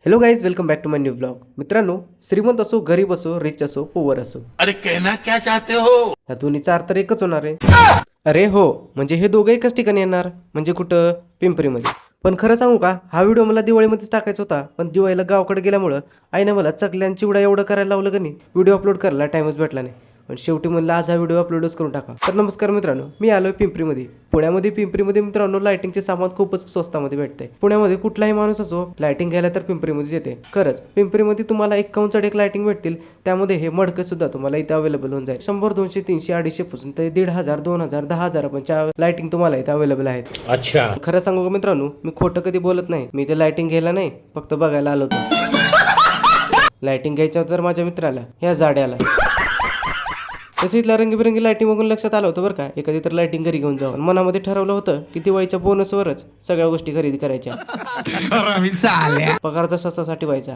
Hello guys, welcome back to my new blog. मित्रांनो, श्रीमंत असो, गरीब असो, रिच असो, पुअर असो, अरे कहना क्या चाहते हो? ह्या दोन्हीचा अर्थ एकच होणार आहे. अरे हो, म्हणजे हे दोघं एकाच ठिकाणी येणार. म्हणजे कुठं? पिंपरीमध्ये. पण खरं सांगू का, हा व्हिडिओ मला दिवाळीमध्येच टाकायचा होता, पण दिवाळीला गावाकडे गेल्यामुळं आईने मला चकल्या आणि चिवडा एवढं करायला लावलं का नाही, व्हिडिओ अपलोड करायला टाइमच भेटला नाही. पण शेवटी म्हणलं आज हा व्हिडिओ अपलोडच करून टाका. तर नमस्कार मित्रांनो, मी आलोय पिंपरीमध्ये. पुण्यामध्ये पिंपरीमध्ये मित्रांनो लाइटिंगचे सामान खूपच स्वस्तामध्ये भेटते. पुण्यामध्ये कुठलाही माणूस असो, लाइटिंग घ्यायला तर पिंपरीमध्ये येते. खरंच पिंपरीमध्ये तुम्हाला 51 एक लाइटिंग भेटतील. त्यामध्ये हे मडकं सुद्धा तुम्हाला इथे अवेलेबल होऊन जाईल. 100, 200, 300, 250 पासून ते 1500, 2000, 10,000 पण लाइटिंग तुम्हाला इथे अवेलेबल आहेत. अच्छा. खरं सांगू का मित्रांनो, मी खोटं कधी बोलत नाही. मी ते लाइटिंग घ्यायला नाही, फक्त बघायला आलो होतो. लाइटिंग घ्यायचं तर माझ्या मित्राला, ह्या जाड्याला. तसे इथल्या रंगीबिरंगी लाइटिंग बघून लक्षात आलं होतं बरं का, एखादी तर लाइटिंग घरी घेऊन जाऊन. मनामध्ये ठरवलं होतं की दिवाळीच्या बोनसवरच सगळ्या गोष्टी खरेदी करायच्या. पगार जसा तसा व्हायचा.